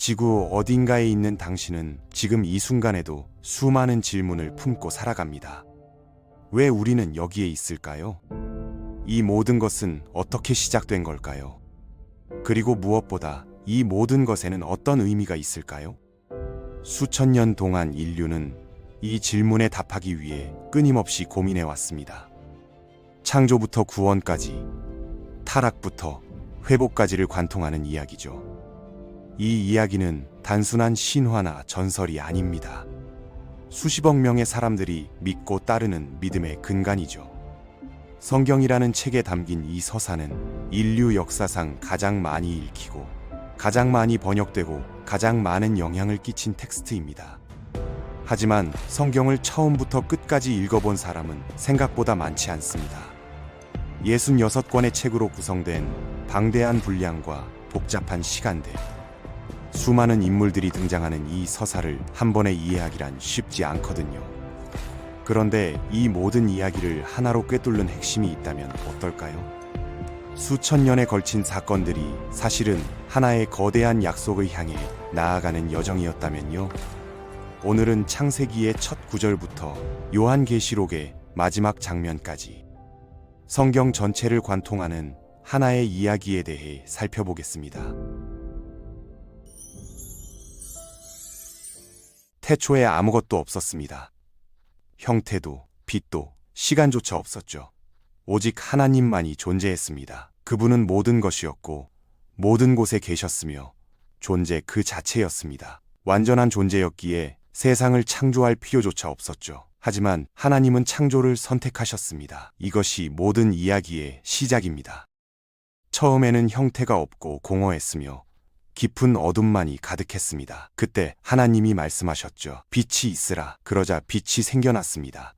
지구 어딘가에 있는 당신은 지금 이 순간에도 수많은 질문을 품고 살아갑니다. 왜 우리는 여기에 있을까요? 이 모든 것은 어떻게 시작된 걸까요? 그리고 무엇보다 이 모든 것에는 어떤 의미가 있을까요? 수천 년 동안 인류는 이 질문에 답하기 위해 끊임없이 고민해 왔습니다. 창조부터 구원까지, 타락부터 회복까지를 관통하는 이야기죠. 이 이야기는 단순한 신화나 전설이 아닙니다. 수십억 명의 사람들이 믿고 따르는 믿음의 근간이죠. 성경이라는 책에 담긴 이 서사는 인류 역사상 가장 많이 읽히고 가장 많이 번역되고 가장 많은 영향을 끼친 텍스트입니다. 하지만 성경을 처음부터 끝까지 읽어본 사람은 생각보다 많지 않습니다. 66권의 책으로 구성된 방대한 분량과 복잡한 시간대, 수많은 인물들이 등장하는 이 서사를 한 번에 이해하기란 쉽지 않거든요. 그런데 이 모든 이야기를 하나로 꿰뚫는 핵심이 있다면 어떨까요? 수천 년에 걸친 사건들이 사실은 하나의 거대한 약속을 향해 나아가는 여정이었다면요. 오늘은 창세기의 첫 구절부터 요한계시록의 마지막 장면까지 성경 전체를 관통하는 하나의 이야기에 대해 살펴보겠습니다. 태초에 아무것도 없었습니다. 형태도, 빛도, 시간조차 없었죠. 오직 하나님만이 존재했습니다. 그분은 모든 것이었고 모든 곳에 계셨으며 존재 그 자체였습니다. 완전한 존재였기에 세상을 창조할 필요조차 없었죠. 하지만 하나님은 창조를 선택하셨습니다. 이것이 모든 이야기의 시작입니다. 처음에는 형태가 없고 공허했으며 깊은 어둠만이 가득했습니다. 그때 하나님이 말씀하셨죠. 빛이 있으라. 그러자 빛이 생겨났습니다.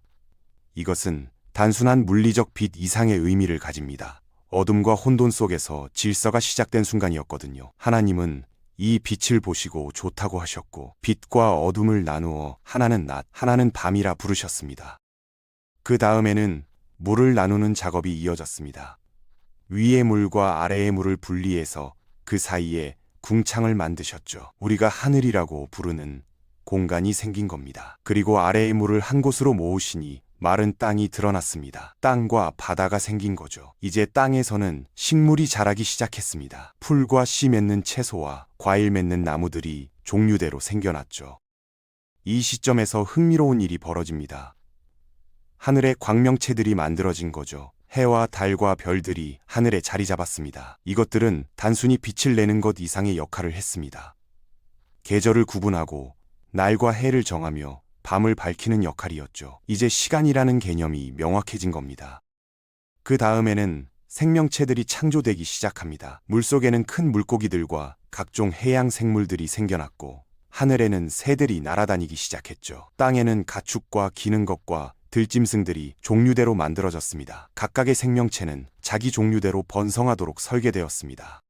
이것은 단순한 물리적 빛 이상의 의미를 가집니다. 어둠과 혼돈 속에서 질서가 시작된 순간이었거든요. 하나님은 이 빛을 보시고 좋다고 하셨고 빛과 어둠을 나누어 하나는 낮, 하나는 밤이라 부르셨습니다. 그 다음에는 물을 나누는 작업이 이어졌습니다. 위의 물과 아래의 물을 분리해서 그 사이에 궁창을 만드셨죠. 우리가 하늘이라고 부르는 공간이 생긴 겁니다. 그리고 아래의 물을 한 곳으로 모으시니 마른 땅이 드러났습니다. 땅과 바다가 생긴 거죠. 이제 땅에서는 식물이 자라기 시작했습니다. 풀과 씨 맺는 채소와 과일 맺는 나무들이 종류대로 생겨났죠. 이 시점에서 흥미로운 일이 벌어집니다. 하늘의 광명체들이 만들어진 거죠. 해와 달과 별들이 하늘에 자리 잡았습니다. 이것들은 단순히 빛을 내는 것 이상의 역할을 했습니다. 계절을 구분하고 날과 해를 정하며 밤을 밝히는 역할이었죠. 이제 시간이라는 개념이 명확해진 겁니다. 그 다음에는 생명체들이 창조되기 시작합니다. 물속에는 큰 물고기들과 각종 해양 생물들이 생겨났고 하늘에는 새들이 날아다니기 시작했죠. 땅에는 가축과 기는 것과 들짐승들이 종류대로 만들어졌습니다. 각각의 생명체는 자기 종류대로 번성하도록 설계되었습니다.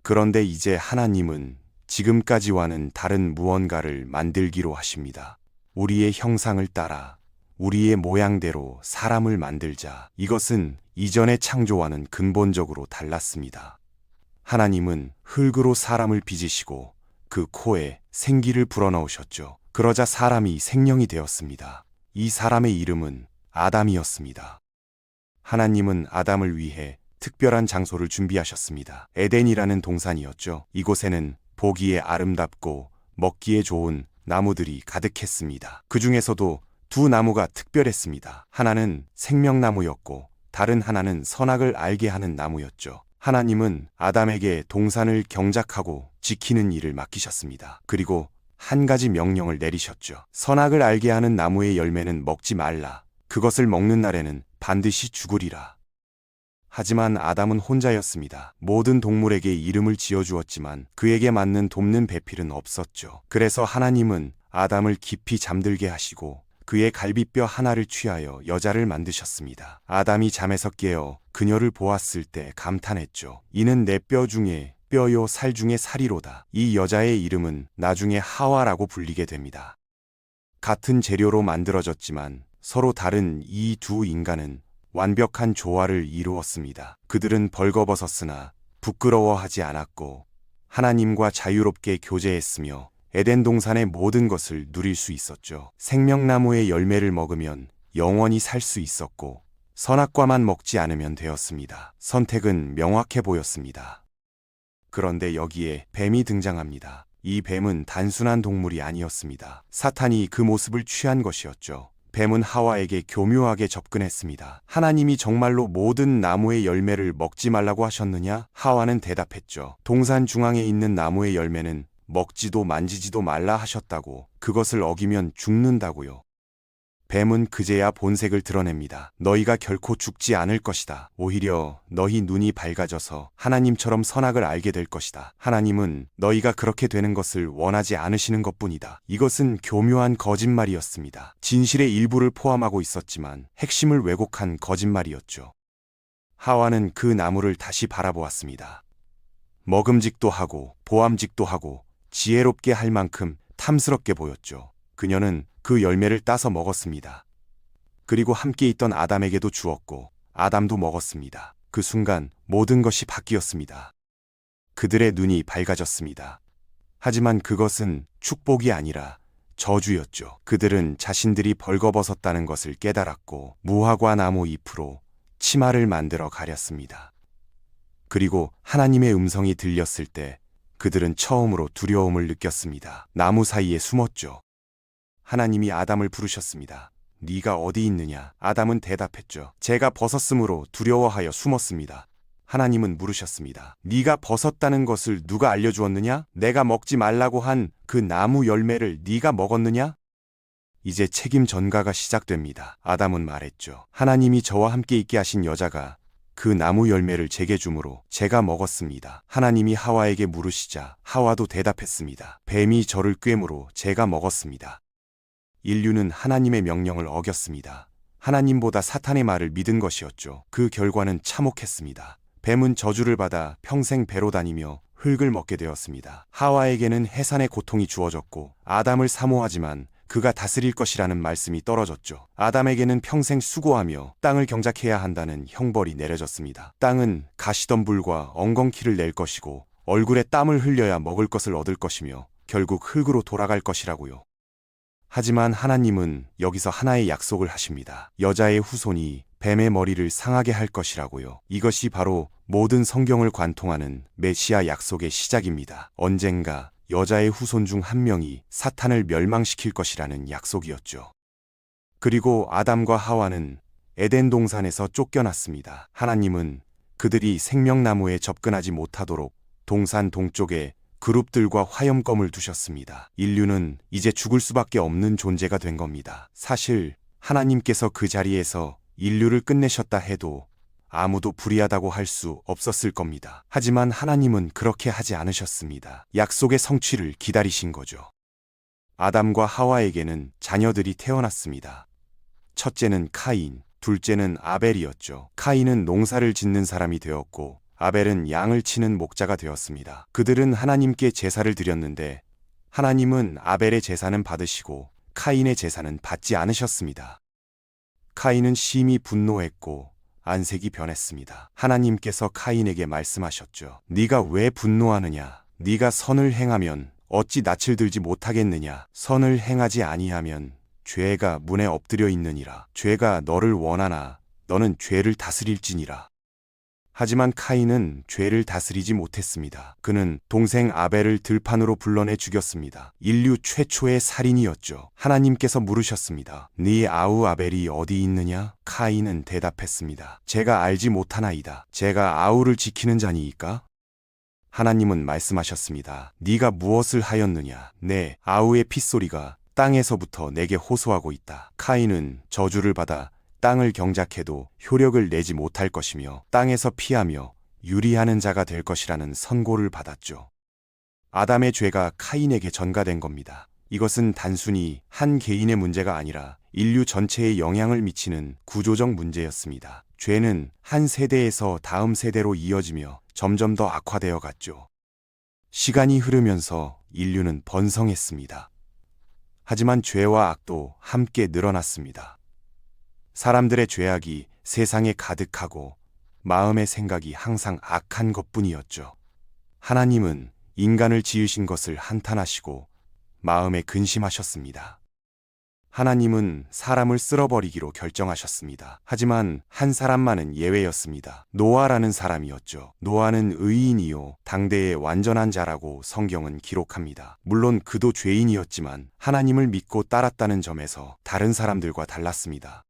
그런데 이제 하나님은 지금까지와는 다른 무언가를 만들기로 하십니다. 우리의 형상을 따라 우리의 모양대로 사람을 만들자. 이것은 이전의 창조와는 근본적으로 달랐습니다. 하나님은 흙으로 사람을 빚으시고 그 코에 생기를 불어넣으셨죠. 그러자 사람이 생명이 되었습니다. 이 사람의 이름은 아담이었습니다. 하나님은 아담을 위해 특별한 장소를 준비하셨습니다. 에덴이라는 동산이었죠. 이곳에는 보기에 아름답고 먹기에 좋은 나무들이 가득했습니다. 그 중에서도 두 나무가 특별했습니다. 하나는 생명나무였고 다른 하나는 선악을 알게 하는 나무였죠. 하나님은 아담에게 동산을 경작하고 지키는 일을 맡기셨습니다. 그리고 한 가지 명령을 내리셨죠. 선악을 알게 하는 나무의 열매는 먹지 말라. 그것을 먹는 날에는 반드시 죽으리라. 하지만 아담은 혼자였습니다. 모든 동물에게 이름을 지어주었지만 그에게 맞는 돕는 배필은 없었죠. 그래서 하나님은 아담을 깊이 잠들게 하시고 그의 갈비뼈 하나를 취하여 여자를 만드셨습니다. 아담이 잠에서 깨어 그녀를 보았을 때 감탄했죠. 이는 내 뼈 중에 뼈요 살 중에 살이로다. 이 여자의 이름은 나중에 하와라고 불리게 됩니다. 같은 재료로 만들어졌지만 서로 다른 이 두 인간은 완벽한 조화를 이루었습니다. 그들은 벌거벗었으나 부끄러워하지 않았고 하나님과 자유롭게 교제했으며 에덴 동산의 모든 것을 누릴 수 있었죠. 생명나무의 열매를 먹으면 영원히 살 수 있었고 선악과만 먹지 않으면 되었습니다. 선택은 명확해 보였습니다. 그런데 여기에 뱀이 등장합니다. 이 뱀은 단순한 동물이 아니었습니다. 사탄이 그 모습을 취한 것이었죠. 뱀은 하와에게 교묘하게 접근했습니다. 하나님이 정말로 모든 나무의 열매를 먹지 말라고 하셨느냐? 하와는 대답했죠. 동산 중앙에 있는 나무의 열매는 먹지도 만지지도 말라 하셨다고. 그것을 어기면 죽는다고요. 뱀은 그제야 본색을 드러냅니다. 너희가 결코 죽지 않을 것이다. 오히려 너희 눈이 밝아져서 하나님처럼 선악을 알게 될 것이다. 하나님은 너희가 그렇게 되는 것을 원하지 않으시는 것뿐이다. 이것은 교묘한 거짓말이었습니다. 진실의 일부를 포함하고 있었지만 핵심을 왜곡한 거짓말이었죠. 하와는 그 나무를 다시 바라보았습니다. 먹음직도 하고 보암직도 하고 지혜롭게 할 만큼 탐스럽게 보였죠. 그녀는 그 열매를 따서 먹었습니다. 그리고 함께 있던 아담에게도 주었고 아담도 먹었습니다. 그 순간 모든 것이 바뀌었습니다. 그들의 눈이 밝아졌습니다. 하지만 그것은 축복이 아니라 저주였죠. 그들은 자신들이 벌거벗었다는 것을 깨달았고 무화과 나무 잎으로 치마를 만들어 가렸습니다. 그리고 하나님의 음성이 들렸을 때 그들은 처음으로 두려움을 느꼈습니다. 나무 사이에 숨었죠. 하나님이 아담을 부르셨습니다. 네가 어디 있느냐? 아담은 대답했죠. 제가 벗었으므로 두려워하여 숨었습니다. 하나님은 물으셨습니다. 네가 벗었다는 것을 누가 알려주었느냐? 내가 먹지 말라고 한 그 나무 열매를 네가 먹었느냐? 이제 책임 전가가 시작됩니다. 아담은 말했죠. 하나님이 저와 함께 있게 하신 여자가 그 나무 열매를 제게 주므로 제가 먹었습니다. 하나님이 하와에게 물으시자 하와도 대답했습니다. 뱀이 저를 꿰므로 제가 먹었습니다. 인류는 하나님의 명령을 어겼습니다. 하나님보다 사탄의 말을 믿은 것이었죠. 그 결과는 참혹했습니다. 뱀은 저주를 받아 평생 배로 다니며 흙을 먹게 되었습니다. 하와에게는 해산의 고통이 주어졌고 아담을 사모하지만 그가 다스릴 것이라는 말씀이 떨어졌죠. 아담에게는 평생 수고하며 땅을 경작해야 한다는 형벌이 내려졌습니다. 땅은 가시덤불과 엉겅퀴를 낼 것이고 얼굴에 땀을 흘려야 먹을 것을 얻을 것이며 결국 흙으로 돌아갈 것이라고요. 하지만 하나님은 여기서 하나의 약속을 하십니다. 여자의 후손이 뱀의 머리를 상하게 할 것이라고요. 이것이 바로 모든 성경을 관통하는 메시아 약속의 시작입니다. 언젠가 여자의 후손 중 한 명이 사탄을 멸망시킬 것이라는 약속이었죠. 그리고 아담과 하와는 에덴 동산에서 쫓겨났습니다. 하나님은 그들이 생명나무에 접근하지 못하도록 동산 동쪽에 그룹들과 화염검을 두셨습니다. 인류는 이제 죽을 수밖에 없는 존재가 된 겁니다. 사실 하나님께서 그 자리에서 인류를 끝내셨다 해도 아무도 불의하다고 할 수 없었을 겁니다. 하지만 하나님은 그렇게 하지 않으셨습니다. 약속의 성취를 기다리신 거죠. 아담과 하와에게는 자녀들이 태어났습니다. 첫째는 카인, 둘째는 아벨이었죠. 카인은 농사를 짓는 사람이 되었고 아벨은 양을 치는 목자가 되었습니다. 그들은 하나님께 제사를 드렸는데 하나님은 아벨의 제사는 받으시고 카인의 제사는 받지 않으셨습니다. 카인은 심히 분노했고 안색이 변했습니다. 하나님께서 카인에게 말씀하셨죠. 네가 왜 분노하느냐? 네가 선을 행하면 어찌 낯을 들지 못하겠느냐? 선을 행하지 아니하면 죄가 문에 엎드려 있느니라. 죄가 너를 원하나 너는 죄를 다스릴지니라. 하지만 카인은 죄를 다스리지 못했습니다. 그는 동생 아벨을 들판으로 불러내 죽였습니다. 인류 최초의 살인이었죠. 하나님께서 물으셨습니다. 네 아우 아벨이 어디 있느냐? 카인은 대답했습니다. 제가 알지 못하나이다. 제가 아우를 지키는 자니이까? 하나님은 말씀하셨습니다. 네가 무엇을 하였느냐? 내 아우의 핏소리가 땅에서부터 내게 호소하고 있다. 카인은 저주를 받아 땅을 경작해도 효력을 내지 못할 것이며 땅에서 피하며 유리하는 자가 될 것이라는 선고를 받았죠. 아담의 죄가 카인에게 전가된 겁니다. 이것은 단순히 한 개인의 문제가 아니라 인류 전체에 영향을 미치는 구조적 문제였습니다. 죄는 한 세대에서 다음 세대로 이어지며 점점 더 악화되어 갔죠. 시간이 흐르면서 인류는 번성했습니다. 하지만 죄와 악도 함께 늘어났습니다. 사람들의 죄악이 세상에 가득하고 마음의 생각이 항상 악한 것뿐이었죠. 하나님은 인간을 지으신 것을 한탄하시고 마음에 근심하셨습니다. 하나님은 사람을 쓸어버리기로 결정하셨습니다. 하지만 한 사람만은 예외였습니다. 노아라는 사람이었죠. 노아는 의인이요 당대의 완전한 자라고 성경은 기록합니다. 물론 그도 죄인이었지만 하나님을 믿고 따랐다는 점에서 다른 사람들과 달랐습니다.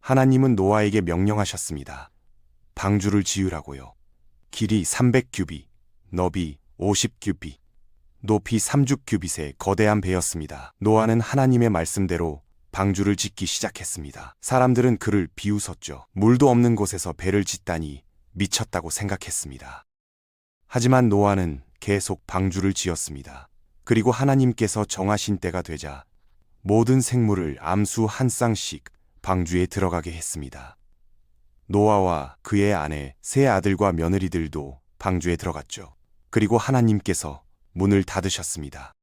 하나님은 노아에게 명령하셨습니다. 방주를 지으라고요. 길이 300규빗, 너비 50규빗, 높이 3주규빗의 거대한 배였습니다. 노아는 하나님의 말씀대로 방주를 짓기 시작했습니다. 사람들은 그를 비웃었죠. 물도 없는 곳에서 배를 짓다니 미쳤다고 생각했습니다. 하지만 노아는 계속 방주를 지었습니다. 그리고 하나님께서 정하신 때가 되자 모든 생물을 암수 한 쌍씩 방주에 들어가게 했습니다. 노아와 그의 아내, 세 아들과 며느리들도 방주에 들어갔죠. 그리고 하나님께서 문을 닫으셨습니다.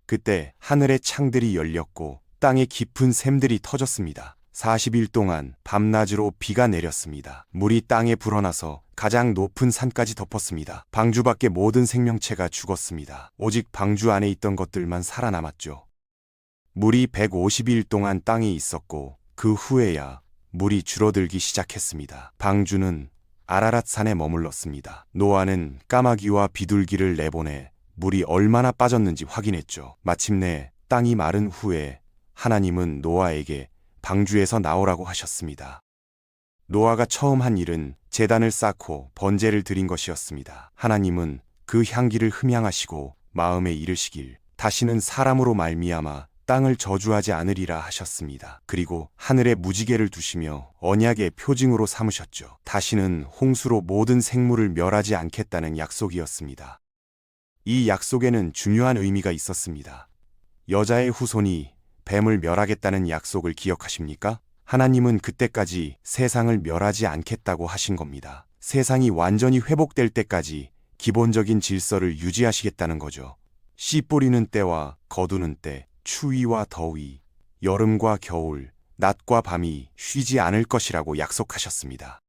그때 하늘의 창들이 열렸고 땅에 깊은 샘들이 터졌습니다. 40일 동안 밤낮으로 비가 내렸습니다. 물이 땅에 불어나서 가장 높은 산까지 덮었습니다. 방주 밖의 모든 생명체가 죽었습니다. 오직 방주 안에 있던 것들만 살아남았죠. 물이 150일 동안 땅에 있었고 그 후에야 물이 줄어들기 시작했습니다. 방주는 아라랏산에 머물렀습니다. 노아는 까마귀와 비둘기를 내보내 물이 얼마나 빠졌는지 확인했죠. 마침내 땅이 마른 후에 하나님은 노아에게 방주에서 나오라고 하셨습니다. 노아가 처음 한 일은 제단을 쌓고 번제를 드린 것이었습니다. 하나님은 그 향기를 흠양하시고 마음에 이르시길 다시는 사람으로 말미암아 땅을 저주하지 않으리라 하셨습니다. 그리고 하늘에 무지개를 두시며 언약의 표징으로 삼으셨죠. 다시는 홍수로 모든 생물을 멸하지 않겠다는 약속이었습니다. 이 약속에는 중요한 의미가 있었습니다. 여자의 후손이 뱀을 멸하겠다는 약속을 기억하십니까? 하나님은 그때까지 세상을 멸하지 않겠다고 하신 겁니다. 세상이 완전히 회복될 때까지 기본적인 질서를 유지하시겠다는 거죠. 씨 뿌리는 때와 거두는 때, 추위와 더위, 여름과 겨울, 낮과 밤이 쉬지 않을 것이라고 약속하셨습니다.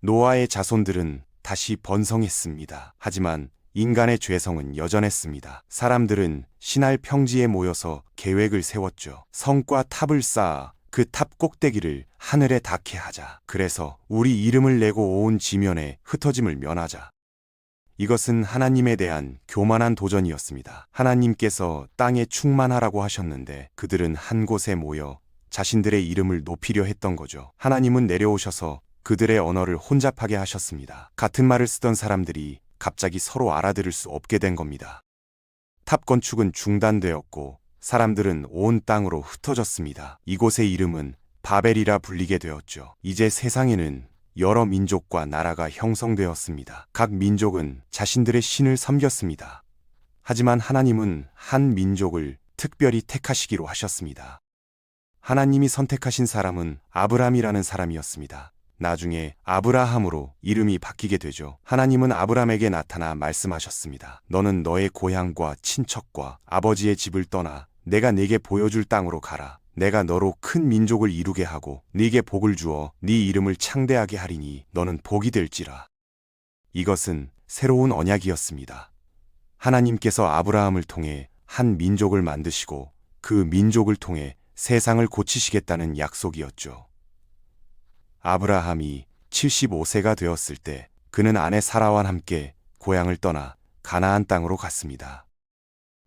노아의 자손들은 다시 번성했습니다. 하지만 인간의 죄성은 여전했습니다. 사람들은 신할 평지에 모여서 계획을 세웠죠. 성과 탑을 쌓아 그 탑 꼭대기를 하늘에 닿게 하자. 그래서 우리 이름을 내고 온 지면에 흩어짐을 면하자. 이것은 하나님에 대한 교만한 도전이었습니다. 하나님께서 땅에 충만하라고 하셨는데 그들은 한 곳에 모여 자신들의 이름을 높이려 했던 거죠. 하나님은 내려오셔서 그들의 언어를 혼잡하게 하셨습니다. 같은 말을 쓰던 사람들이 갑자기 서로 알아들을 수 없게 된 겁니다. 탑 건축은 중단되었고 사람들은 온 땅으로 흩어졌습니다. 이곳의 이름은 바벨이라 불리게 되었죠. 이제 세상에는 여러 민족과 나라가 형성되었습니다. 각 민족은 자신들의 신을 섬겼습니다. 하지만 하나님은 한 민족을 특별히 택하시기로 하셨습니다. 하나님이 선택하신 사람은 아브람이라는 사람이었습니다. 나중에 아브라함으로 이름이 바뀌게 되죠. 하나님은 아브람에게 나타나 말씀하셨습니다. 너는 너의 고향과 친척과 아버지의 집을 떠나 내가 네게 보여줄 땅으로 가라. 내가 너로 큰 민족을 이루게 하고 네게 복을 주어 네 이름을 창대하게 하리니 너는 복이 될지라. 이것은 새로운 언약이었습니다. 하나님께서 아브라함을 통해 한 민족을 만드시고 그 민족을 통해 세상을 고치시겠다는 약속이었죠. 아브라함이 75세가 되었을 때 그는 아내 사라와 함께 고향을 떠나 가나안 땅으로 갔습니다.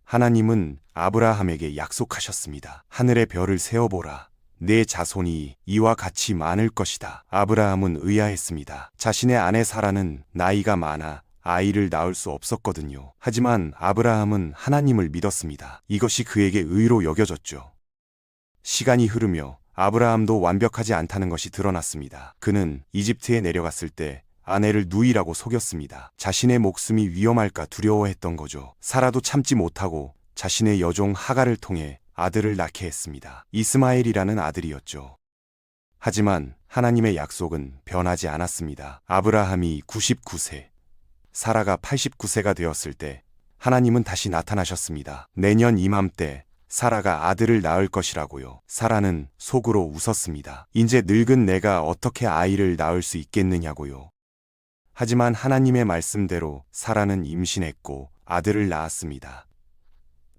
하나님은 아브라함에게 약속하셨습니다. 하늘의 별을 세어보라. 내 자손이 이와 같이 많을 것이다. 아브라함은 의아했습니다. 자신의 아내 사라는 나이가 많아 아이를 낳을 수 없었거든요. 하지만 아브라함은 하나님을 믿었습니다. 이것이 그에게 의로 여겨졌죠. 시간이 흐르며 아브라함도 완벽하지 않다는 것이 드러났습니다. 그는 이집트에 내려갔을 때 아내를 누이라고 속였습니다. 자신의 목숨이 위험할까 두려워했던 거죠. 사라도 참지 못하고 자신의 여종 하갈을 통해 아들을 낳게 했습니다. 이스마엘이라는 아들이었죠. 하지만 하나님의 약속은 변하지 않았습니다. 아브라함이 99세, 사라가 89세가 되었을 때 하나님은 다시 나타나셨습니다. 내년 이맘때 사라가 아들을 낳을 것이라고요. 사라는 속으로 웃었습니다. 이제 늙은 내가 어떻게 아이를 낳을 수 있겠느냐고요. 하지만 하나님의 말씀대로 사라는 임신했고 아들을 낳았습니다.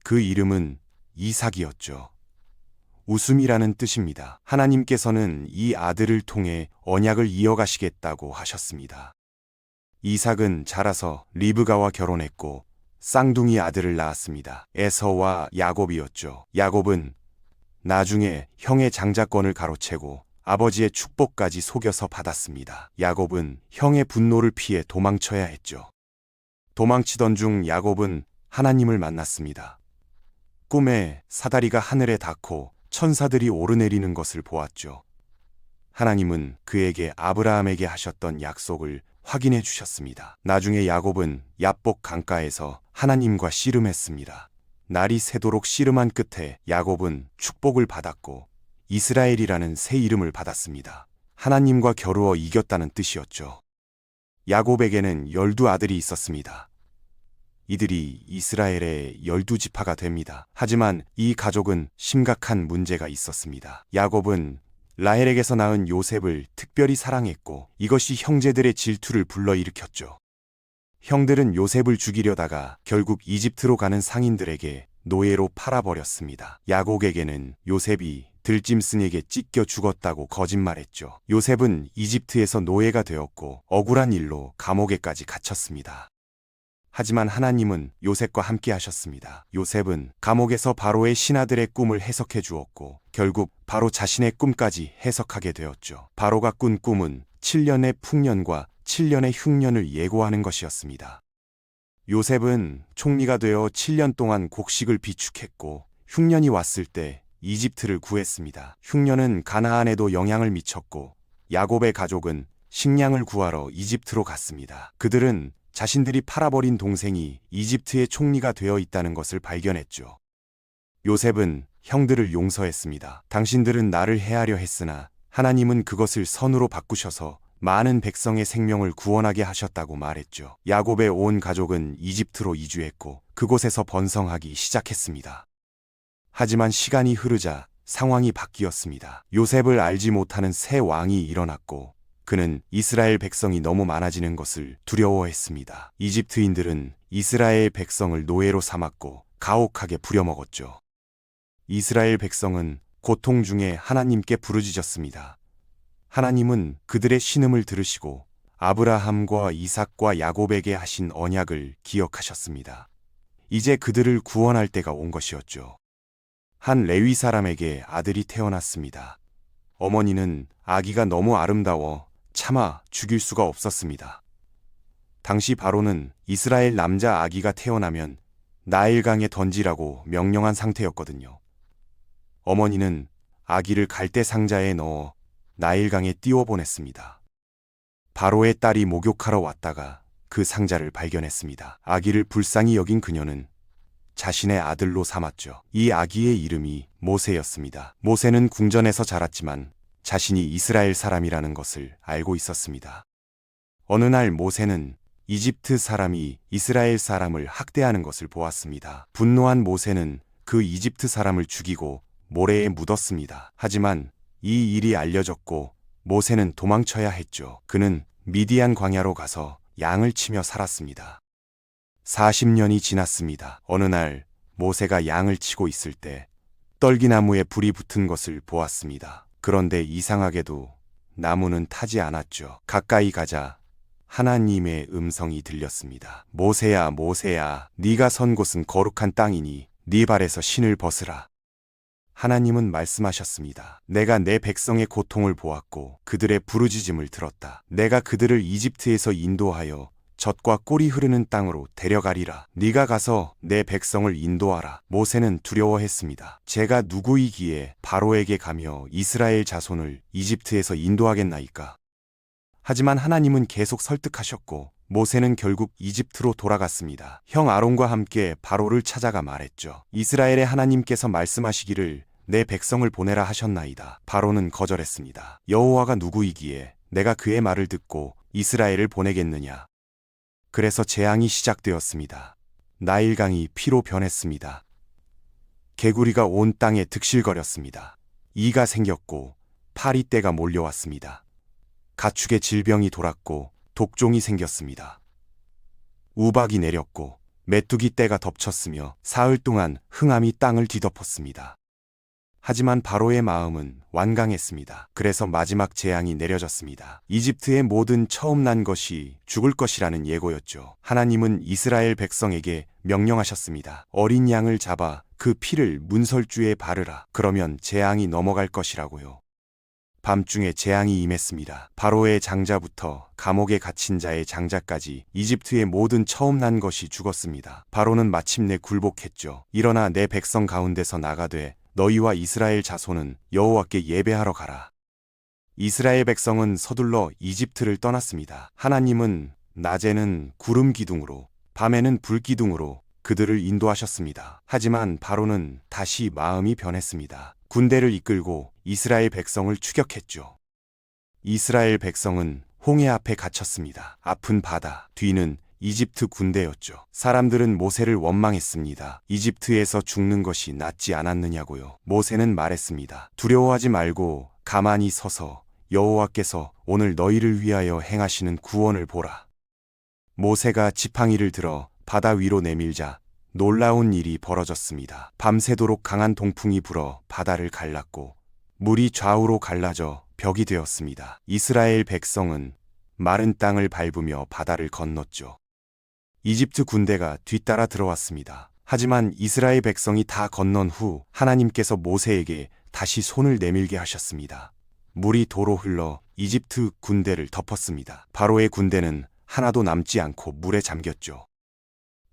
그 이름은 이삭이었죠. 웃음이라는 뜻입니다. 하나님께서는 이 아들을 통해 언약을 이어가시겠다고 하셨습니다. 이삭은 자라서 리브가와 결혼했고 쌍둥이 아들을 낳았습니다. 에서와 야곱이었죠. 야곱은 나중에 형의 장자권을 가로채고 아버지의 축복까지 속여서 받았습니다. 야곱은 형의 분노를 피해 도망쳐야 했죠. 도망치던 중 야곱은 하나님을 만났습니다. 꿈에 사다리가 하늘에 닿고 천사들이 오르내리는 것을 보았죠. 하나님은 그에게 아브라함에게 하셨던 약속을 확인해 주셨습니다. 나중에 야곱은 얍복 강가에서 하나님과 씨름했습니다. 날이 새도록 씨름한 끝에 야곱은 축복을 받았고 이스라엘이라는 새 이름을 받았습니다. 하나님과 겨루어 이겼다는 뜻이었죠. 야곱에게는 12아들이 있었습니다. 이들이 이스라엘의 12지파가 됩니다. 하지만 이 가족은 심각한 문제가 있었습니다. 야곱은 라헬에게서 낳은 요셉을 특별히 사랑했고 이것이 형제들의 질투를 불러일으켰죠. 형들은 요셉을 죽이려다가 결국 이집트로 가는 상인들에게 노예로 팔아버렸습니다. 야곱에게는 요셉이 들짐승에게 찢겨 죽었다고 거짓말했죠. 요셉은 이집트에서 노예가 되었고 억울한 일로 감옥에까지 갇혔습니다. 하지만 하나님은 요셉과 함께 하셨습니다. 요셉은 감옥에서 바로의 신하들의 꿈을 해석해 주었고 결국 바로 자신의 꿈까지 해석하게 되었죠. 바로가 꾼 꿈은 7년의 풍년과 7년의 흉년을 예고하는 것이었습니다. 요셉은 총리가 되어 7년 동안 곡식을 비축했고 흉년이 왔을 때 이집트를 구했습니다. 흉년은 가나안에도 영향을 미쳤고 야곱의 가족은 식량을 구하러 이집트로 갔습니다. 그들은 자신들이 팔아버린 동생이 이집트의 총리가 되어 있다는 것을 발견했죠. 요셉은 형들을 용서했습니다. 당신들은 나를 해하려 했으나 하나님은 그것을 선으로 바꾸셔서 많은 백성의 생명을 구원하게 하셨다고 말했죠. 야곱의 온 가족은 이집트로 이주했고 그곳에서 번성하기 시작했습니다. 하지만 시간이 흐르자 상황이 바뀌었습니다. 요셉을 알지 못하는 새 왕이 일어났고 그는 이스라엘 백성이 너무 많아지는 것을 두려워했습니다. 이집트인들은 이스라엘 백성을 노예로 삼았고 가혹하게 부려먹었죠. 이스라엘 백성은 고통 중에 하나님께 부르짖었습니다. 하나님은 그들의 신음을 들으시고 아브라함과 이삭과 야곱에게 하신 언약을 기억하셨습니다. 이제 그들을 구원할 때가 온 것이었죠. 한 레위 사람에게 아들이 태어났습니다. 어머니는 아기가 너무 아름다워 차마 죽일 수가 없었습니다. 당시 바로는 이스라엘 남자 아기가 태어나면 나일강에 던지라고 명령한 상태였거든요. 어머니는 아기를 갈대 상자에 넣어 나일강에 띄워보냈습니다. 바로의 딸이 목욕하러 왔다가 그 상자를 발견했습니다. 아기를 불쌍히 여긴 그녀는 자신의 아들로 삼았죠. 이 아기의 이름이 모세였습니다. 모세는 궁전에서 자랐지만 자신이 이스라엘 사람이라는 것을 알고 있었습니다. 어느 날 모세는 이집트 사람이 이스라엘 사람을 학대하는 것을 보았습니다. 분노한 모세는 그 이집트 사람을 죽이고 모래에 묻었습니다. 하지만 이 일이 알려졌고 모세는 도망쳐야 했죠. 그는 미디안 광야로 가서 양을 치며 살았습니다. 40년이 지났습니다. 어느 날 모세가 양을 치고 있을 때 떨기나무에 불이 붙은 것을 보았습니다. 그런데 이상하게도 나무는 타지 않았죠. 가까이 가자 하나님의 음성이 들렸습니다. 모세야, 모세야, 네가 선 곳은 거룩한 땅이니 네 발에서 신을 벗으라. 하나님은 말씀하셨습니다. 내가 내 백성의 고통을 보았고 그들의 부르짖음을 들었다. 내가 그들을 이집트에서 인도하여 젖과 꿀이 흐르는 땅으로 데려가리라. 네가 가서 내 백성을 인도하라. 모세는 두려워했습니다. 제가 누구이기에 바로에게 가며 이스라엘 자손을 이집트에서 인도하겠나이까. 하지만 하나님은 계속 설득하셨고 모세는 결국 이집트로 돌아갔습니다. 형 아론과 함께 바로를 찾아가 말했죠. 이스라엘의 하나님께서 말씀하시기를 내 백성을 보내라 하셨나이다. 바로는 거절했습니다. 여호와가 누구이기에 내가 그의 말을 듣고 이스라엘을 보내겠느냐. 그래서 재앙이 시작되었습니다. 나일강이 피로 변했습니다. 개구리가 온 땅에 득실거렸습니다. 이가 생겼고 파리떼가 몰려왔습니다. 가축의 질병이 돌았고 독종이 생겼습니다. 우박이 내렸고 메뚜기 떼가 덮쳤으며 사흘 동안 흑암이 땅을 뒤덮었습니다. 하지만 바로의 마음은 완강했습니다. 그래서 마지막 재앙이 내려졌습니다. 이집트의 모든 처음 난 것이 죽을 것이라는 예고였죠. 하나님은 이스라엘 백성에게 명령하셨습니다. 어린 양을 잡아 그 피를 문설주에 바르라. 그러면 재앙이 넘어갈 것이라고요. 밤중에 재앙이 임했습니다. 바로의 장자부터 감옥에 갇힌 자의 장자까지 이집트의 모든 처음 난 것이 죽었습니다. 바로는 마침내 굴복했죠. 일어나 내 백성 가운데서 나가되 너희와 이스라엘 자손은 여호와께 예배하러 가라. 이스라엘 백성은 서둘러 이집트를 떠났습니다. 하나님은 낮에는 구름 기둥으로, 밤에는 불 기둥으로 그들을 인도하셨습니다. 하지만 바로는 다시 마음이 변했습니다. 군대를 이끌고 이스라엘 백성을 추격했죠. 이스라엘 백성은 홍해 앞에 갇혔습니다. 앞은 바다, 뒤는 이집트 군대였죠. 사람들은 모세를 원망했습니다. 이집트에서 죽는 것이 낫지 않았느냐고요. 모세는 말했습니다. 두려워하지 말고 가만히 서서 여호와께서 오늘 너희를 위하여 행하시는 구원을 보라. 모세가 지팡이를 들어 바다 위로 내밀자 놀라운 일이 벌어졌습니다. 밤새도록 강한 동풍이 불어 바다를 갈랐고 물이 좌우로 갈라져 벽이 되었습니다. 이스라엘 백성은 마른 땅을 밟으며 바다를 건넜죠. 이집트 군대가 뒤따라 들어왔습니다. 하지만 이스라엘 백성이 다 건넌 후 하나님께서 모세에게 다시 손을 내밀게 하셨습니다. 물이 도로 흘러 이집트 군대를 덮었습니다. 바로의 군대는 하나도 남지 않고 물에 잠겼죠.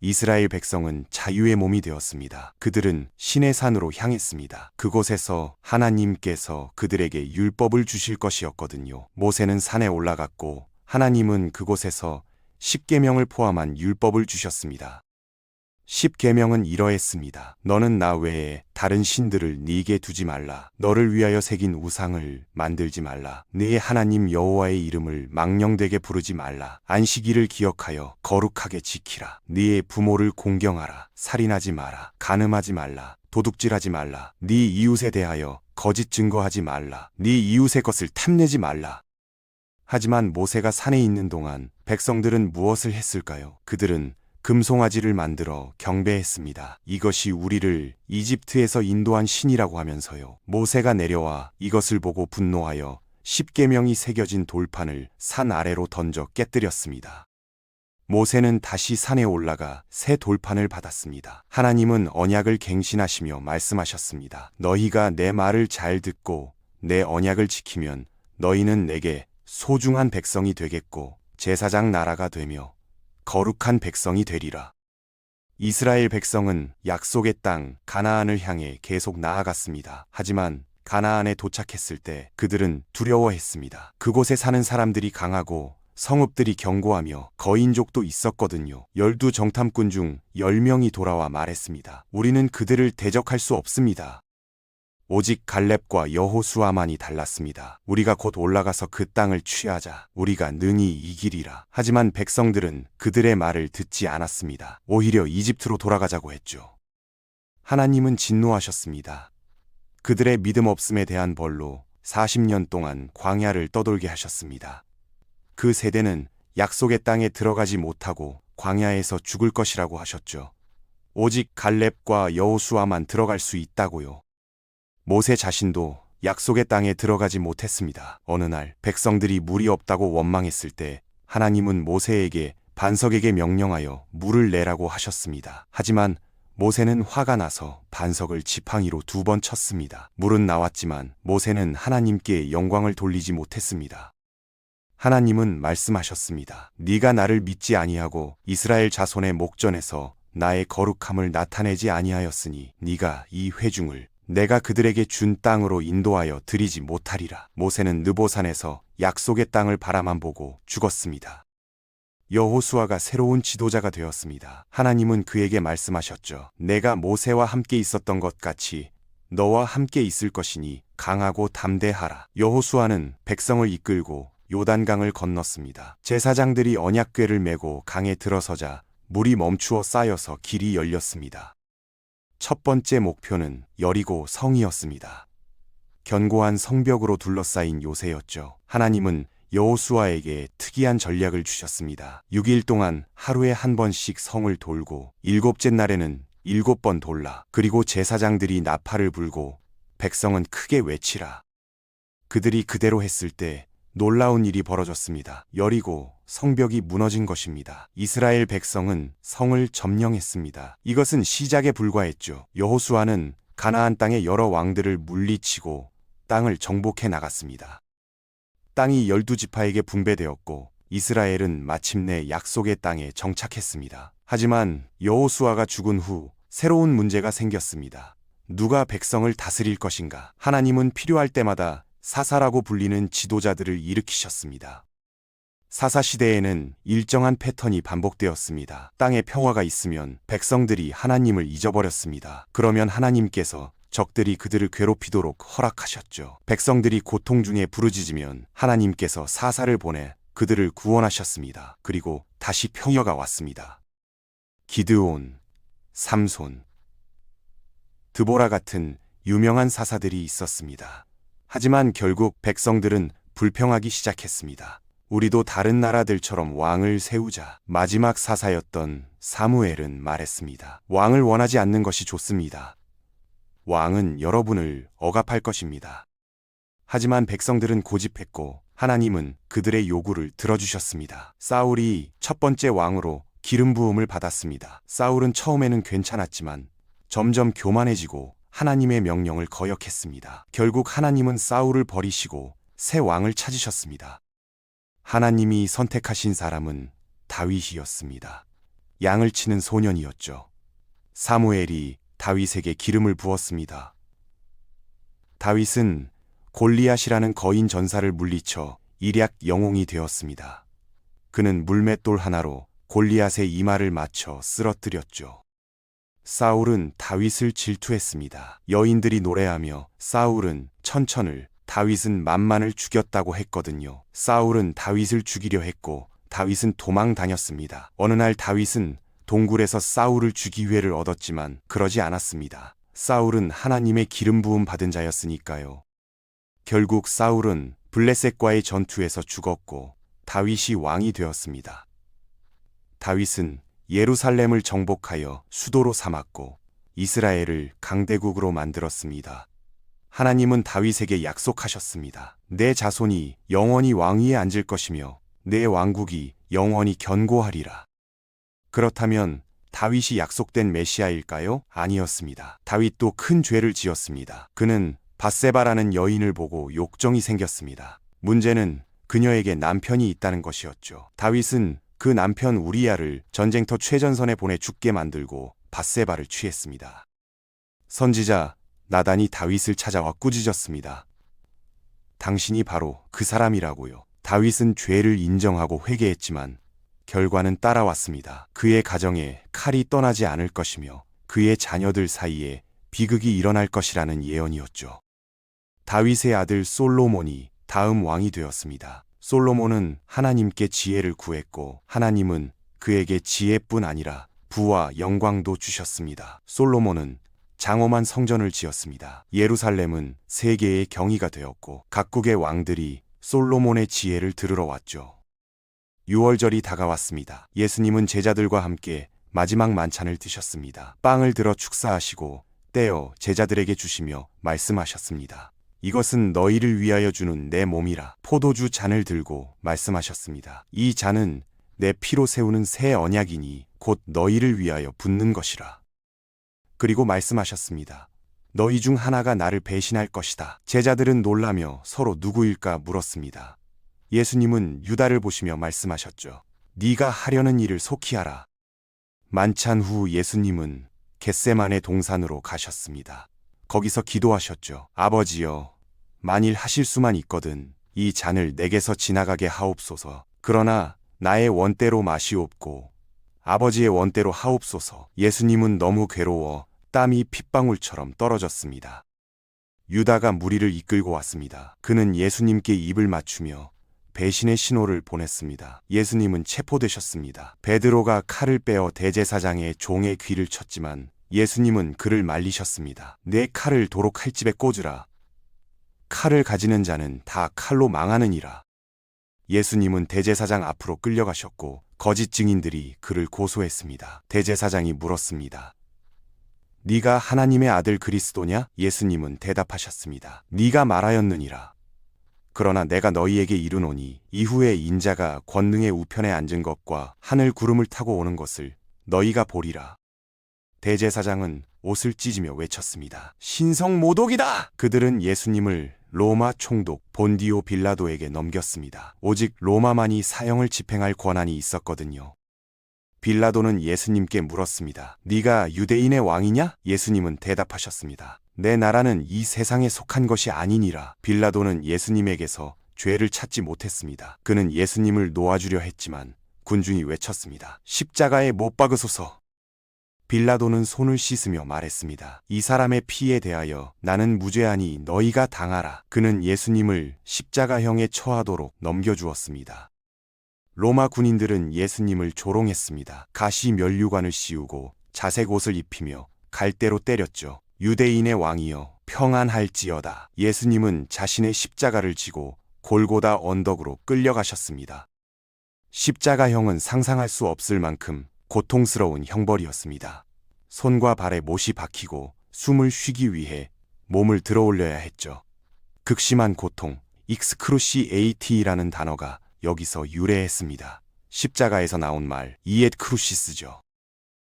이스라엘 백성은 자유의 몸이 되었습니다. 그들은 신의 산으로 향했습니다. 그곳에서 하나님께서 그들에게 율법을 주실 것이었거든요. 모세는 산에 올라갔고 하나님은 그곳에서 10계명을 포함한 율법을 주셨습니다. 10계명은 이러했습니다. 너는 나 외에 다른 신들을 네게 두지 말라. 너를 위하여 새긴 우상을 만들지 말라. 네 하나님 여호와의 이름을 망령되게 부르지 말라. 안식일을 기억하여 거룩하게 지키라. 네 부모를 공경하라. 살인하지 마라. 간음하지 말라. 도둑질하지 말라. 네 이웃에 대하여 거짓 증거하지 말라. 네 이웃의 것을 탐내지 말라. 하지만 모세가 산에 있는 동안 백성들은 무엇을 했을까요? 그들은 금송아지를 만들어 경배했습니다. 이것이 우리를 이집트에서 인도한 신이라고 하면서요. 모세가 내려와 이것을 보고 분노하여 10계명이 새겨진 돌판을 산 아래로 던져 깨뜨렸습니다. 모세는 다시 산에 올라가 새 돌판을 받았습니다. 하나님은 언약을 갱신하시며 말씀하셨습니다. 너희가 내 말을 잘 듣고 내 언약을 지키면 너희는 내게 소중한 백성이 되겠고 제사장 나라가 되며 거룩한 백성이 되리라. 이스라엘 백성은 약속의 땅 가나안을 향해 계속 나아갔습니다. 하지만 가나안에 도착했을 때 그들은 두려워했습니다. 그곳에 사는 사람들이 강하고 성읍들이 견고하며 거인족도 있었거든요. 12 정탐꾼 중 10명이 돌아와 말했습니다. 우리는 그들을 대적할 수 없습니다. 오직 갈렙과 여호수아만이 달랐습니다. 우리가 곧 올라가서 그 땅을 취하자. 우리가 능히 이기리라. 하지만 백성들은 그들의 말을 듣지 않았습니다. 오히려 이집트로 돌아가자고 했죠. 하나님은 진노하셨습니다. 그들의 믿음 없음에 대한 벌로 40년 동안 광야를 떠돌게 하셨습니다. 그 세대는 약속의 땅에 들어가지 못하고 광야에서 죽을 것이라고 하셨죠. 오직 갈렙과 여호수아만 들어갈 수 있다고요. 모세 자신도 약속의 땅에 들어가지 못했습니다. 어느 날 백성들이 물이 없다고 원망했을 때 하나님은 모세에게 반석에게 명령하여 물을 내라고 하셨습니다. 하지만 모세는 화가 나서 반석을 지팡이로 2번 쳤습니다. 물은 나왔지만 모세는 하나님께 영광을 돌리지 못했습니다. 하나님은 말씀하셨습니다. 네가 나를 믿지 아니하고 이스라엘 자손의 목전에서 나의 거룩함을 나타내지 아니하였으니 네가 이 회중을 내가 그들에게 준 땅으로 인도하여 드리지 못하리라. 모세는 느보산에서 약속의 땅을 바라만 보고 죽었습니다. 여호수아가 새로운 지도자가 되었습니다. 하나님은 그에게 말씀하셨죠. 내가 모세와 함께 있었던 것 같이 너와 함께 있을 것이니 강하고 담대하라. 여호수아는 백성을 이끌고 요단강을 건넜습니다. 제사장들이 언약궤를 메고 강에 들어서자 물이 멈추어 쌓여서 길이 열렸습니다. 첫 번째 목표는 여리고 성이었습니다. 견고한 성벽으로 둘러싸인 요새였죠. 하나님은 여호수아에게 특이한 전략을 주셨습니다. 6일 동안 하루에 한 번씩 성을 돌고 일곱째 날에는 7번 돌라. 그리고 제사장들이 나팔을 불고 백성은 크게 외치라. 그들이 그대로 했을 때 놀라운 일이 벌어졌습니다. 여리고 성벽이 무너진 것입니다. 이스라엘 백성은 성을 점령했습니다. 이것은 시작에 불과했죠. 여호수아는 가나안 땅의 여러 왕들을 물리치고 땅을 정복해 나갔습니다. 땅이 12지파에게 분배되었고 이스라엘은 마침내 약속의 땅에 정착했습니다. 하지만 여호수아가 죽은 후 새로운 문제가 생겼습니다. 누가 백성을 다스릴 것인가? 하나님은 필요할 때마다 사사라고 불리는 지도자들을 일으키셨습니다. 사사 시대에는 일정한 패턴이 반복되었습니다. 땅에 평화가 있으면 백성들이 하나님을 잊어버렸습니다. 그러면 하나님께서 적들이 그들을 괴롭히도록 허락하셨죠. 백성들이 고통 중에 부르짖으면 하나님께서 사사를 보내 그들을 구원하셨습니다. 그리고 다시 평화가 왔습니다. 기드온, 삼손, 드보라 같은 유명한 사사들이 있었습니다. 하지만 결국 백성들은 불평하기 시작했습니다. 우리도 다른 나라들처럼 왕을 세우자. 마지막 사사였던 사무엘은 말했습니다. 왕을 원하지 않는 것이 좋습니다. 왕은 여러분을 억압할 것입니다. 하지만 백성들은 고집했고 하나님은 그들의 요구를 들어주셨습니다. 사울이 첫 번째 왕으로 기름 부음을 받았습니다. 사울은 처음에는 괜찮았지만 점점 교만해지고 하나님의 명령을 거역했습니다. 결국 하나님은 사울을 버리시고 새 왕을 찾으셨습니다. 하나님이 선택하신 사람은 다윗이었습니다. 양을 치는 소년이었죠. 사무엘이 다윗에게 기름을 부었습니다. 다윗은 골리앗이라는 거인 전사를 물리쳐 일약 영웅이 되었습니다. 그는 물맷돌 하나로 골리앗의 이마를 맞춰 쓰러뜨렸죠. 사울은 다윗을 질투했습니다. 여인들이 노래하며 사울은 천천을, 다윗은 만만을 죽였다고 했거든요. 사울은 다윗을 죽이려 했고 다윗은 도망 다녔습니다. 어느 날 다윗은 동굴에서 사울을 죽이 기회를 얻었지만 그러지 않았습니다. 사울은 하나님의 기름 부음 받은 자였으니까요. 결국 사울은 블레셋과의 전투에서 죽었고 다윗이 왕이 되었습니다. 다윗은 예루살렘을 정복하여 수도로 삼았고 이스라엘을 강대국으로 만들었습니다. 하나님은 다윗에게 약속하셨습니다. 내 자손이 영원히 왕위에 앉을 것이며 내 왕국이 영원히 견고하리라. 그렇다면 다윗이 약속된 메시아일까요? 아니었습니다. 다윗도 큰 죄를 지었습니다. 그는 밧세바라는 여인을 보고 욕정이 생겼습니다. 문제는 그녀에게 남편이 있다는 것이었죠. 다윗은 그 남편 우리야를 전쟁터 최전선에 보내 죽게 만들고 밧세바를 취했습니다. 선지자 나단이 다윗을 찾아와 꾸짖었습니다. 당신이 바로 그 사람이라고요. 다윗은 죄를 인정하고 회개했지만 결과는 따라왔습니다. 그의 가정에 칼이 떠나지 않을 것이며 그의 자녀들 사이에 비극이 일어날 것이라는 예언이었죠. 다윗의 아들 솔로몬이 다음 왕이 되었습니다. 솔로몬은 하나님께 지혜를 구했고 하나님은 그에게 지혜뿐 아니라 부와 영광도 주셨습니다. 솔로몬은 장엄한 성전을 지었습니다. 예루살렘은 세계의 경의가 되었고 각국의 왕들이 솔로몬의 지혜를 들으러 왔죠. 유월절이 다가왔습니다. 예수님은 제자들과 함께 마지막 만찬을 드셨습니다. 빵을 들어 축사하시고 떼어 제자들에게 주시며 말씀하셨습니다. 이것은 너희를 위하여 주는 내 몸이라. 포도주 잔을 들고 말씀하셨습니다. 이 잔은 내 피로 세우는 새 언약이니 곧 너희를 위하여 붓는 것이라. 그리고 말씀하셨습니다. 너희 중 하나가 나를 배신할 것이다. 제자들은 놀라며 서로 누구일까 물었습니다. 예수님은 유다를 보시며 말씀하셨죠. 네가 하려는 일을 속히 하라. 만찬 후 예수님은 겟세마네 동산으로 가셨습니다. 거기서 기도하셨죠. 아버지여, 만일 하실 수만 있거든 이 잔을 내게서 지나가게 하옵소서. 그러나 나의 원대로 마시옵고 아버지의 원대로 하옵소서. 예수님은 너무 괴로워 땀이 핏방울처럼 떨어졌습니다. 유다가 무리를 이끌고 왔습니다. 그는 예수님께 입을 맞추며 배신의 신호를 보냈습니다. 예수님은 체포되셨습니다. 베드로가 칼을 빼어 대제사장의 종의 귀를 쳤지만 예수님은 그를 말리셨습니다. 내 칼을 도로 칼집에 꽂으라. 칼을 가지는 자는 다 칼로 망하느니라. 예수님은 대제사장 앞으로 끌려가셨고 거짓 증인들이 그를 고소했습니다. 대제사장이 물었습니다. 네가 하나님의 아들 그리스도냐? 예수님은 대답하셨습니다. 네가 말하였느니라. 그러나 내가 너희에게 이르노니 이후에 인자가 권능의 우편에 앉은 것과 하늘 구름을 타고 오는 것을 너희가 보리라. 대제사장은 옷을 찢으며 외쳤습니다. 신성모독이다! 그들은 예수님을 로마 총독 본디오 빌라도에게 넘겼습니다. 오직 로마만이 사형을 집행할 권한이 있었거든요. 빌라도는 예수님께 물었습니다. 네가 유대인의 왕이냐? 예수님은 대답하셨습니다. 내 나라는 이 세상에 속한 것이 아니니라. 빌라도는 예수님에게서 죄를 찾지 못했습니다. 그는 예수님을 놓아주려 했지만 군중이 외쳤습니다. 십자가에 못 박으소서. 빌라도는 손을 씻으며 말했습니다. 이 사람의 피에 대하여 나는 무죄하니 너희가 당하라. 그는 예수님을 십자가형에 처하도록 넘겨주었습니다. 로마 군인들은 예수님을 조롱했습니다. 가시 면류관을 씌우고 자색 옷을 입히며 갈대로 때렸죠. 유대인의 왕이여 평안할지어다. 예수님은 자신의 십자가를 지고 골고다 언덕으로 끌려가셨습니다. 십자가형은 상상할 수 없을 만큼 고통스러운 형벌이었습니다. 손과 발에 못이 박히고 숨을 쉬기 위해 몸을 들어올려야 했죠. 극심한 고통, 익스크루시에이티라는 단어가 여기서 유래했습니다. 십자가에서 나온 말, 이엣 크루시스죠.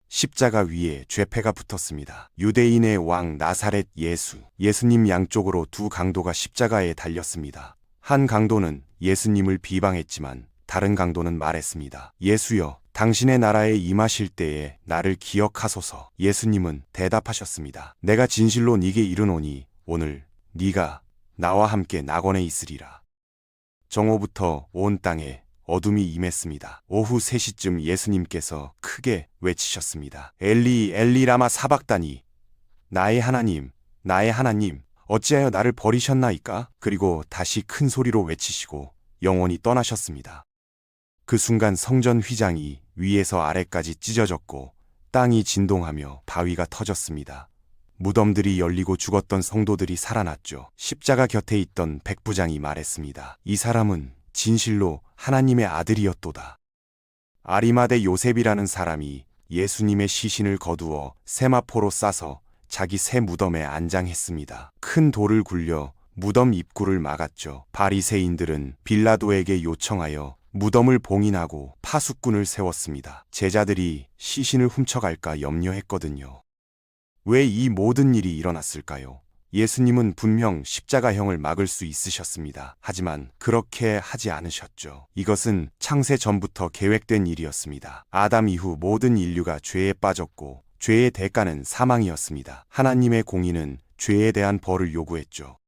십자가 위에 죄패가 붙었습니다. 유대인의 왕 나사렛 예수. 예수님 양쪽으로 두 강도가 십자가에 달렸습니다. 한 강도는 예수님을 비방했지만 다른 강도는 말했습니다. 예수여, 당신의 나라에 임하실 때에 나를 기억하소서. 예수님은 대답하셨습니다. 내가 진실로 네게 이르노니 오늘 네가 나와 함께 낙원에 있으리라. 정오부터 온 땅에 어둠이 임했습니다. 오후 3시쯤 예수님께서 크게 외치셨습니다. 엘리 엘리 라마 사박다니. 나의 하나님, 나의 하나님, 어찌하여 나를 버리셨나이까? 그리고 다시 큰 소리로 외치시고 영원히 떠나셨습니다. 그 순간 성전 휘장이 위에서 아래까지 찢어졌고 땅이 진동하며 바위가 터졌습니다. 무덤들이 열리고 죽었던 성도들이 살아났죠. 십자가 곁에 있던 백부장이 말했습니다. 이 사람은 진실로 하나님의 아들이었도다. 아리마대 요셉이라는 사람이 예수님의 시신을 거두어 세마포로 싸서 자기 새 무덤에 안장했습니다. 큰 돌을 굴려 무덤 입구를 막았죠. 바리새인들은 빌라도에게 요청하여 무덤을 봉인하고 파수꾼을 세웠습니다. 제자들이 시신을 훔쳐갈까 염려했거든요. 왜 이 모든 일이 일어났을까요? 예수님은 분명 십자가형을 막을 수 있으셨습니다. 하지만 그렇게 하지 않으셨죠. 이것은 창세 전부터 계획된 일이었습니다. 아담 이후 모든 인류가 죄에 빠졌고 죄의 대가는 사망이었습니다. 하나님의 공의는 죄에 대한 벌을 요구했죠.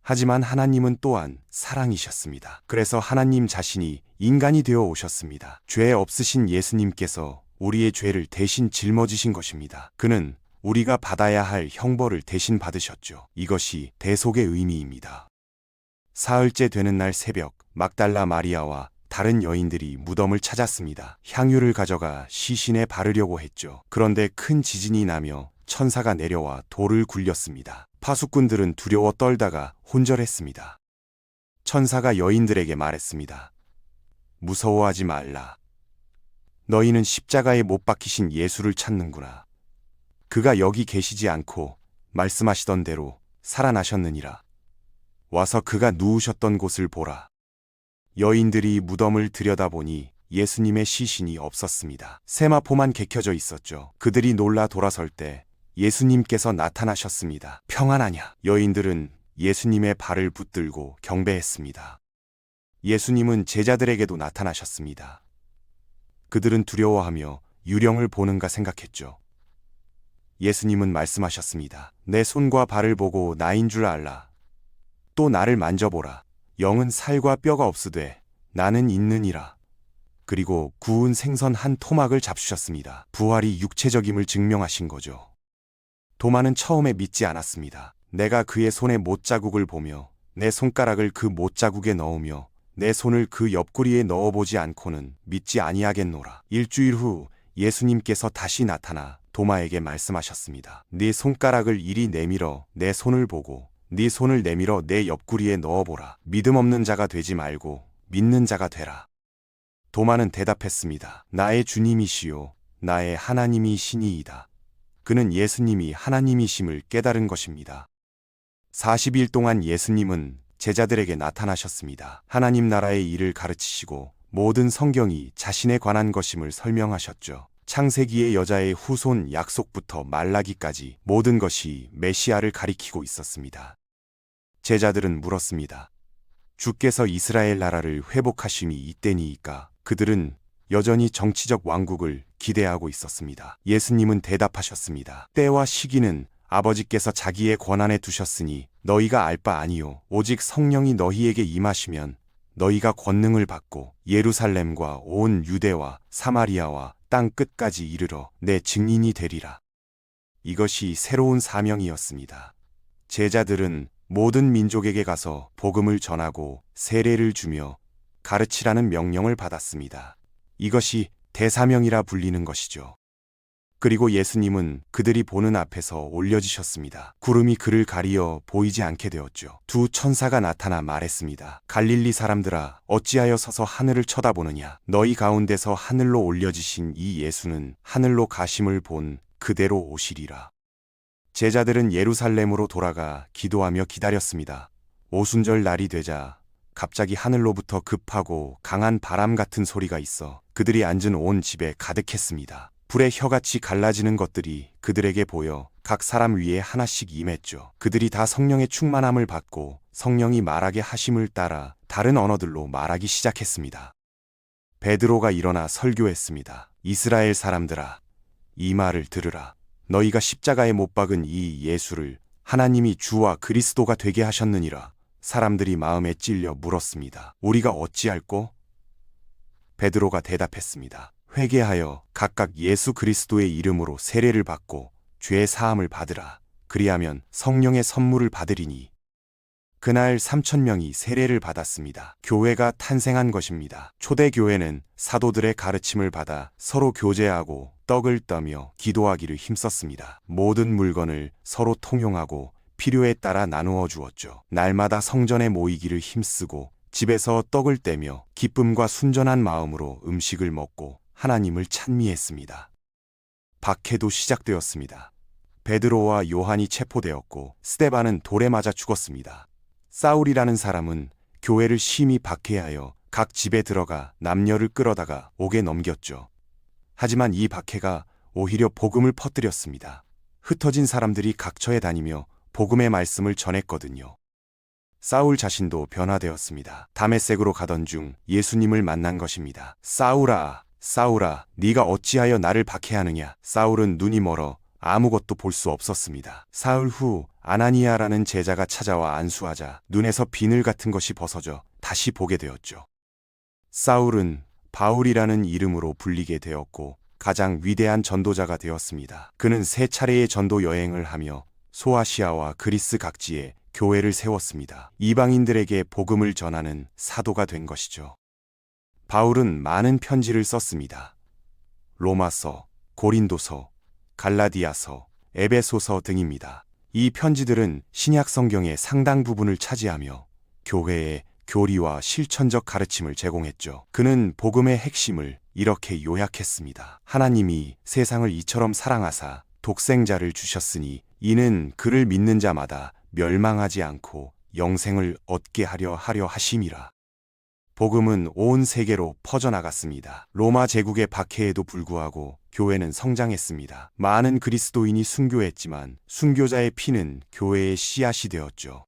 하지만 하나님은 또한 사랑이셨습니다. 그래서 하나님 자신이 인간이 되어 오셨습니다. 죄 없으신 예수님께서 우리의 죄를 대신 짊어지신 것입니다. 그는 우리가 받아야 할 형벌을 대신 받으셨죠. 이것이 대속의 의미입니다. 사흘째 되는 날 새벽, 막달라 마리아와 다른 여인들이 무덤을 찾았습니다. 향유를 가져가 시신에 바르려고 했죠. 그런데 큰 지진이 나며 천사가 내려와 돌을 굴렸습니다. 파수꾼들은 두려워 떨다가 혼절했습니다. 천사가 여인들에게 말했습니다. 무서워하지 말라. 너희는 십자가에 못 박히신 예수를 찾는구나. 그가 여기 계시지 않고 말씀하시던 대로 살아나셨느니라. 와서 그가 누우셨던 곳을 보라. 여인들이 무덤을 들여다보니 예수님의 시신이 없었습니다. 세마포만 개켜져 있었죠. 그들이 놀라 돌아설 때 예수님께서 나타나셨습니다. 평안하냐? 여인들은 예수님의 발을 붙들고 경배했습니다. 예수님은 제자들에게도 나타나셨습니다. 그들은 두려워하며 유령을 보는가 생각했죠. 예수님은 말씀하셨습니다. 내 손과 발을 보고 나인 줄 알라. 또 나를 만져보라. 영은 살과 뼈가 없으되 나는 있느니라. 그리고 구운 생선 한 토막을 잡수셨습니다. 부활이 육체적임을 증명하신 거죠. 도마는 처음에 믿지 않았습니다. 내가 그의 손에 못자국을 보며 내 손가락을 그 못자국에 넣으며 내 손을 그 옆구리에 넣어보지 않고는 믿지 아니하겠노라. 일주일 후 예수님께서 다시 나타나 도마에게 말씀하셨습니다. 네 손가락을 이리 내밀어 내 손을 보고 네 손을 내밀어 내 옆구리에 넣어보라. 믿음 없는 자가 되지 말고 믿는 자가 되라. 도마는 대답했습니다. 나의 주님이시요 나의 하나님이시니이다. 그는 예수님이 하나님이심을 깨달은 것입니다. 40일 동안 예수님은 제자들에게 나타나셨습니다. 하나님 나라의 일을 가르치시고 모든 성경이 자신에 관한 것임을 설명하셨죠. 창세기의 여자의 후손 약속부터 말라기까지 모든 것이 메시아를 가리키고 있었습니다. 제자들은 물었습니다. 주께서 이스라엘 나라를 회복하심이 이때니이까? 그들은 여전히 정치적 왕국을 기대하고 있었습니다. 예수님은 대답하셨습니다. 때와 시기는 아버지께서 자기의 권한에 두셨으니 너희가 알 바 아니요 오직 성령이 너희에게 임하시면 너희가 권능을 받고 예루살렘과 온 유대와 사마리아와 땅 끝까지 이르러 내 증인이 되리라. 이것이 새로운 사명이었습니다. 제자들은 모든 민족에게 가서 복음을 전하고 세례를 주며 가르치라는 명령을 받았습니다. 이것이 대사명이라 불리는 것이죠. 그리고 예수님은 그들이 보는 앞에서 올려지셨습니다. 구름이 그를 가리어 보이지 않게 되었죠. 두 천사가 나타나 말했습니다. 갈릴리 사람들아, 어찌하여 서서 하늘을 쳐다보느냐? 너희 가운데서 하늘로 올려지신 이 예수는 하늘로 가심을 본 그대로 오시리라. 제자들은 예루살렘으로 돌아가 기도하며 기다렸습니다. 오순절 날이 되자 갑자기 하늘로부터 급하고 강한 바람 같은 소리가 있어 그들이 앉은 온 집에 가득했습니다. 불의 혀같이 갈라지는 것들이 그들에게 보여 각 사람 위에 하나씩 임했죠. 그들이 다 성령의 충만함을 받고 성령이 말하게 하심을 따라 다른 언어들로 말하기 시작했습니다. 베드로가 일어나 설교했습니다. 이스라엘 사람들아, 이 말을 들으라. 너희가 십자가에 못 박은 이 예수를 하나님이 주와 그리스도가 되게 하셨느니라. 사람들이 마음에 찔려 물었습니다. 우리가 어찌할꼬? 베드로가 대답했습니다. 회개하여 각각 예수 그리스도의 이름으로 세례를 받고 죄 사함을 받으라. 그리하면 성령의 선물을 받으리니. 그날 3,000명이 세례를 받았습니다. 교회가 탄생한 것입니다. 초대 교회는 사도들의 가르침을 받아 서로 교제하고 떡을 떠며 기도하기를 힘썼습니다. 모든 물건을 서로 통용하고 필요에 따라 나누어 주었죠. 날마다 성전에 모이기를 힘쓰고 집에서 떡을 떼며 기쁨과 순전한 마음으로 음식을 먹고 하나님을 찬미했습니다. 박해도 시작되었습니다. 베드로와 요한이 체포되었고 스데반은 돌에 맞아 죽었습니다. 사울이라는 사람은 교회를 심히 박해하여 각 집에 들어가 남녀를 끌어다가 옥에 넘겼죠. 하지만 이 박해가 오히려 복음을 퍼뜨렸습니다. 흩어진 사람들이 각처에 다니며 복음의 말씀을 전했거든요. 사울 자신도 변화되었습니다. 다메섹으로 가던 중 예수님을 만난 것입니다. 사울아, 사울아, 네가 어찌하여 나를 박해하느냐? 사울은 눈이 멀어 아무것도 볼 수 없었습니다. 사흘 후 아나니아라는 제자가 찾아와 안수하자 눈에서 비늘 같은 것이 벗어져 다시 보게 되었죠. 사울은 바울이라는 이름으로 불리게 되었고 가장 위대한 전도자가 되었습니다. 그는 3차례의 전도 여행을 하며 소아시아와 그리스 각지에 교회를 세웠습니다. 이방인들에게 복음을 전하는 사도가 된 것이죠. 바울은 많은 편지를 썼습니다. 로마서, 고린도서, 갈라디아서, 에베소서 등입니다. 이 편지들은 신약 성경의 상당 부분을 차지하며 교회의 교리와 실천적 가르침을 제공했죠. 그는 복음의 핵심을 이렇게 요약했습니다. 하나님이 세상을 이처럼 사랑하사 독생자를 주셨으니 이는 그를 믿는 자마다 멸망하지 않고 영생을 얻게 하려 하심이라. 복음은 온 세계로 퍼져나갔습니다. 로마 제국의 박해에도 불구하고 교회는 성장했습니다. 많은 그리스도인이 순교했지만 순교자의 피는 교회의 씨앗이 되었죠.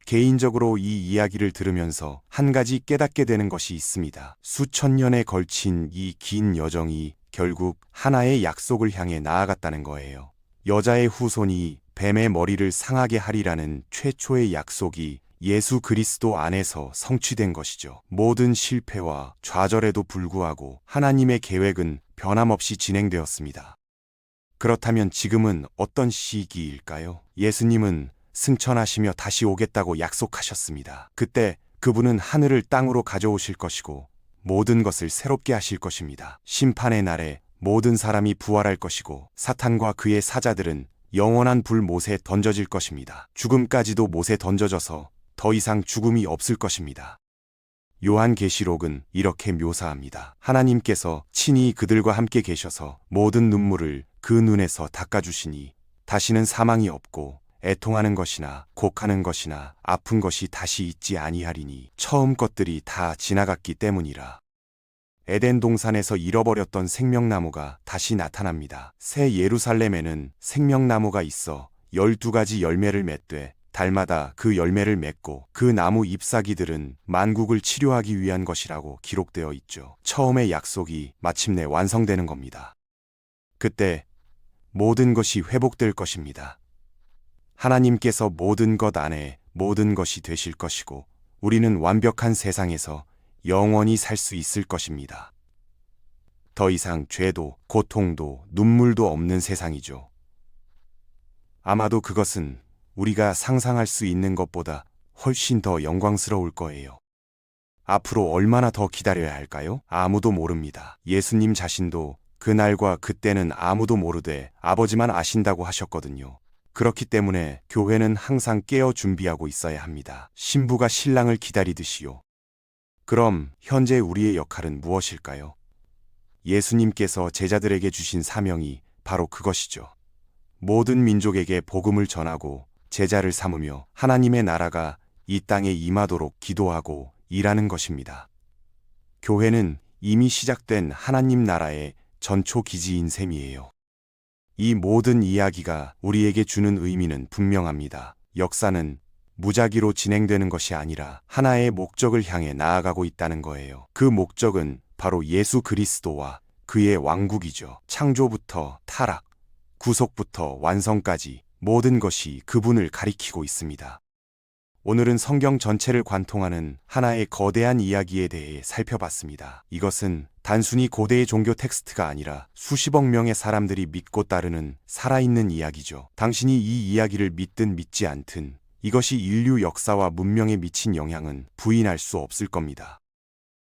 개인적으로 이 이야기를 들으면서 한 가지 깨닫게 되는 것이 있습니다. 수천 년에 걸친 이 긴 여정이 결국 하나의 약속을 향해 나아갔다는 거예요. 여자의 후손이 뱀의 머리를 상하게 하리라는 최초의 약속이 예수 그리스도 안에서 성취된 것이죠. 모든 실패와 좌절에도 불구하고 하나님의 계획은 변함없이 진행되었습니다. 그렇다면 지금은 어떤 시기일까요? 예수님은 승천하시며 다시 오겠다고 약속하셨습니다. 그때 그분은 하늘을 땅으로 가져오실 것이고 모든 것을 새롭게 하실 것입니다. 심판의 날에 모든 사람이 부활할 것이고 사탄과 그의 사자들은 영원한 불못에 던져질 것입니다. 죽음까지도 못에 던져져서 더 이상 죽음이 없을 것입니다. 요한계시록은 이렇게 묘사합니다. 하나님께서 친히 그들과 함께 계셔서 모든 눈물을 그 눈에서 닦아주시니 다시는 사망이 없고 애통하는 것이나 곡하는 것이나 아픈 것이 다시 있지 아니하리니 처음 것들이 다 지나갔기 때문이라. 에덴 동산에서 잃어버렸던 생명나무가 다시 나타납니다. 새 예루살렘에는 생명나무가 있어 12가지 열매를 맺되 달마다 그 열매를 맺고 그 나무 잎사귀들은 만국을 치료하기 위한 것이라고 기록되어 있죠. 처음의 약속이 마침내 완성되는 겁니다. 그때 모든 것이 회복될 것입니다. 하나님께서 모든 것 안에 모든 것이 되실 것이고 우리는 완벽한 세상에서 영원히 살 수 있을 것입니다. 더 이상 죄도 고통도 눈물도 없는 세상이죠. 아마도 그것은 우리가 상상할 수 있는 것보다 훨씬 더 영광스러울 거예요. 앞으로 얼마나 더 기다려야 할까요? 아무도 모릅니다. 예수님 자신도 그날과 그때는 아무도 모르되 아버지만 아신다고 하셨거든요. 그렇기 때문에 교회는 항상 깨어 준비하고 있어야 합니다. 신부가 신랑을 기다리듯이요. 그럼 현재 우리의 역할은 무엇일까요? 예수님께서 제자들에게 주신 사명이 바로 그것이죠. 모든 민족에게 복음을 전하고 제자를 삼으며 하나님의 나라가 이 땅에 임하도록 기도하고 일하는 것입니다. 교회는 이미 시작된 하나님 나라의 전초 기지인 셈이에요. 이 모든 이야기가 우리에게 주는 의미는 분명합니다. 역사는 무작위로 진행되는 것이 아니라 하나의 목적을 향해 나아가고 있다는 거예요. 그 목적은 바로 예수 그리스도와 그의 왕국이죠. 창조부터 타락, 구속부터 완성까지 모든 것이 그분을 가리키고 있습니다. 오늘은 성경 전체를 관통하는 하나의 거대한 이야기에 대해 살펴봤습니다. 이것은 단순히 고대의 종교 텍스트가 아니라 수십억 명의 사람들이 믿고 따르는 살아있는 이야기죠. 당신이 이 이야기를 믿든 믿지 않든 이것이 인류 역사와 문명에 미친 영향은 부인할 수 없을 겁니다.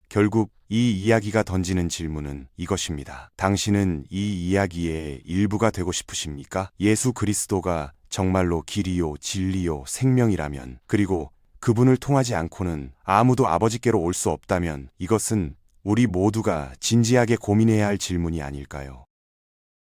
결국 이 이야기가 던지는 질문은 이것입니다. 당신은 이 이야기의 일부가 되고 싶으십니까? 예수 그리스도가 정말로 길이요, 진리요, 생명이라면, 그리고 그분을 통하지 않고는 아무도 아버지께로 올 수 없다면 이것은 우리 모두가 진지하게 고민해야 할 질문이 아닐까요?